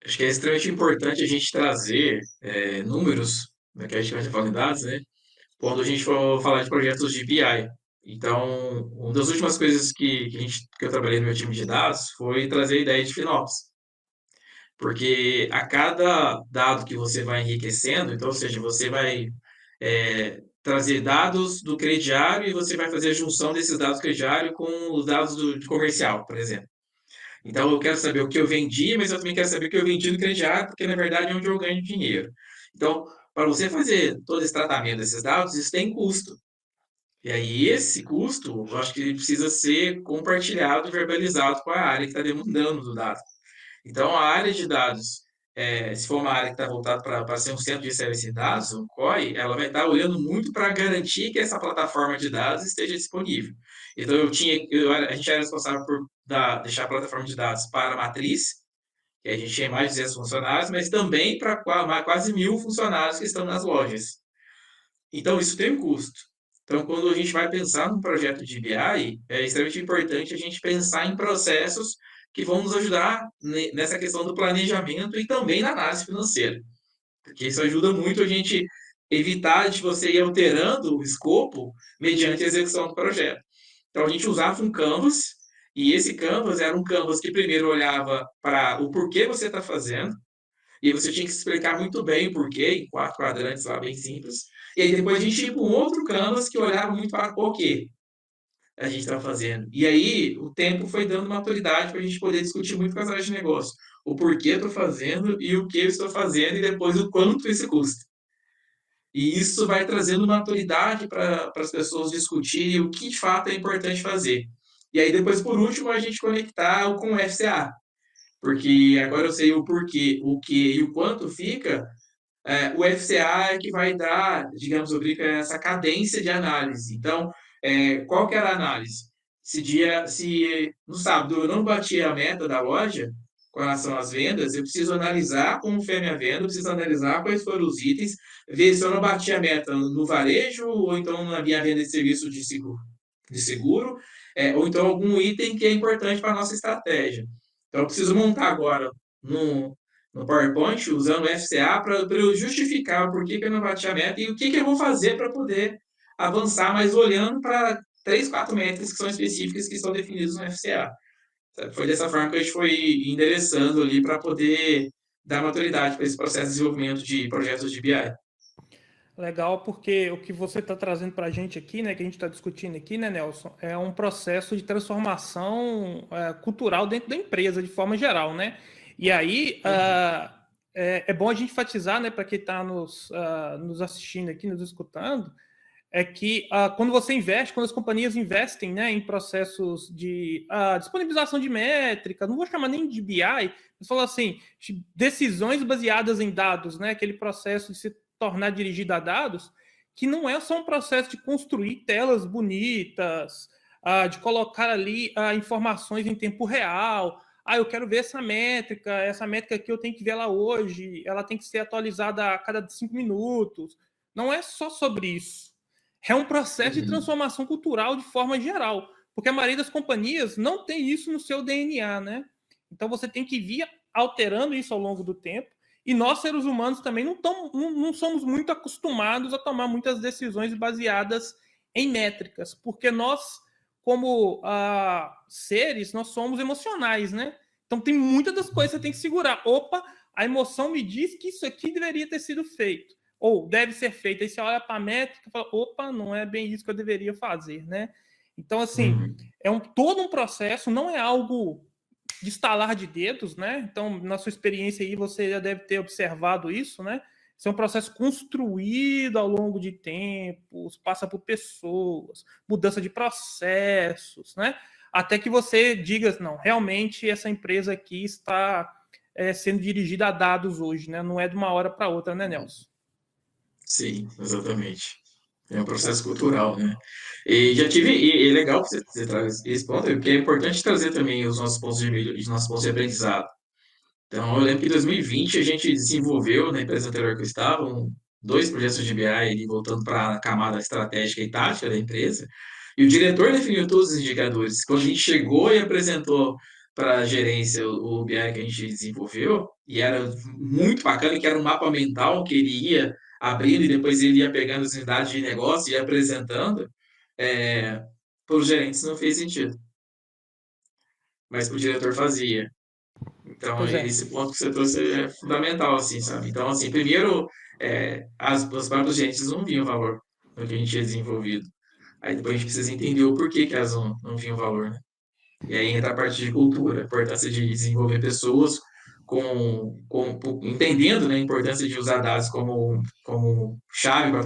Acho que é extremamente importante a gente trazer números, né, que a gente vai falar em dados, né? Quando a gente for falar de projetos de BI. Então, uma das últimas coisas que eu trabalhei no meu time de dados foi trazer a ideia de FinOps. Porque a cada dado que você vai enriquecendo, então, ou seja, você vai trazer dados do crediário e você vai fazer a junção desses dados do crediário com os dados de comercial, por exemplo. Então, eu quero saber o que eu vendi, mas eu também quero saber o que eu vendi no crediário, porque na verdade é onde eu ganho dinheiro. Então, para você fazer todo esse tratamento desses dados, isso tem custo. E aí, esse custo, eu acho que ele precisa ser compartilhado e verbalizado com a área que está demandando do dado. Então, a área de dados, se for uma área que está voltada para ser um centro de serviço de dados, o COI, ela vai estar olhando muito para garantir que essa plataforma de dados esteja disponível. Então, a gente era responsável por deixar a plataforma de dados para a matriz, que a gente tinha mais de 200 funcionários, mas também para quase 1.000 funcionários que estão nas lojas. Então, isso tem um custo. Então, quando a gente vai pensar num projeto de BI, é extremamente importante a gente pensar em processos que vão nos ajudar nessa questão do planejamento e também na análise financeira, porque isso ajuda muito a gente evitar de você ir alterando o escopo mediante a execução do projeto. Então, a gente usava um Canvas, e esse Canvas era um Canvas que primeiro olhava para o porquê você está fazendo, e aí você tinha que explicar muito bem o porquê, em 4 quadrantes lá, bem simples. E aí depois a gente ia para um outro canvas que olhava muito para o quê a gente estava fazendo. E aí o tempo foi dando maturidade para a gente poder discutir muito com as áreas de negócio. O porquê eu estou fazendo e o que eu estou fazendo e depois o quanto isso custa. E isso vai trazendo maturidade para as pessoas discutirem o que de fato é importante fazer. E aí depois, por último, a gente conectar com o FCA. Porque agora eu sei o porquê, o que e o quanto fica, o FCA é que vai dar, digamos, obriga essa cadência de análise. Então, qual que era a análise? Se no sábado eu não bati a meta da loja com relação às vendas, eu preciso analisar como foi a minha venda, eu preciso analisar quais foram os itens, ver se eu não bati a meta no varejo ou então na minha venda de serviço de seguro, ou então algum item que é importante para a nossa estratégia. Então, eu preciso montar agora no, no PowerPoint, usando o FCA, para eu justificar o porquê que eu não bati a meta e o que eu vou fazer para poder avançar, mas olhando para 3, 4 metas que são específicas que estão definidas no FCA. Foi dessa forma que a gente foi endereçando ali para poder dar maturidade para esse processo de desenvolvimento de projetos de BI. Legal, porque o que você está trazendo para a gente aqui, né, que a gente está discutindo aqui, né, Nelson, é um processo de transformação cultural dentro da empresa, de forma geral, né? E aí Uhum. é bom a gente enfatizar, né, para quem está nos assistindo aqui, nos escutando, é que quando você investe, quando as companhias investem, né, em processos de disponibilização de métrica, não vou chamar nem de BI, mas falar assim, de decisões baseadas em dados, né, aquele processo de se tornar dirigido a dados, que não é só um processo de construir telas bonitas, de colocar ali informações em tempo real. Eu quero ver essa métrica que eu tenho que ver ela hoje, ela tem que ser atualizada a cada 5 minutos. Não é só sobre isso, é um processo de Uhum. transformação cultural de forma geral, porque a maioria das companhias não tem isso no seu DNA, né? Então você tem que vir alterando isso ao longo do tempo. E nós, seres humanos, também não somos muito acostumados a tomar muitas decisões baseadas em métricas, porque nós, como seres, nós somos emocionais, né? Então tem muitas das coisas que você tem que segurar. Opa, a emoção me diz que isso aqui deveria ter sido feito ou deve ser feito. Aí você olha para a métrica e fala, opa, não é bem isso que eu deveria fazer, né? Então, assim, Uhum. todo um processo, não é algo de estalar de dedos, né? Então, na sua experiência aí, você já deve ter observado isso, né? Isso é um processo construído ao longo de tempos, passa por pessoas, mudança de processos, né? Até que você diga, não, realmente essa empresa aqui está sendo dirigida a dados hoje, né? Não é de uma hora para outra, né, Nelson? Sim, exatamente. É um processo cultural, né? E é legal que você traz esse ponto, porque é importante trazer também os nossos pontos os nossos pontos de aprendizado. Então, eu lembro que em 2020 a gente desenvolveu, na empresa anterior que eu estava, 2 projetos de BI ali, voltando para a camada estratégica e tática da empresa, e o diretor definiu todos os indicadores. Quando a gente chegou e apresentou para a gerência o BI que a gente desenvolveu, e era muito bacana, que era um mapa mental que ele ia abrindo e depois ele ia pegando as unidades de negócio e ia apresentando, para os gerentes não fez sentido, mas para o diretor fazia. Então, Pois é. esse ponto que você trouxe é fundamental, assim, sabe? Então, assim, primeiro, os próprios gerentes não viam valor no que a gente tinha desenvolvido. Aí depois a gente precisa entender o porquê que elas não viam valor, né? E aí entra a parte de cultura, a importância de desenvolver pessoas entendendo, né, a importância de usar dados como chave para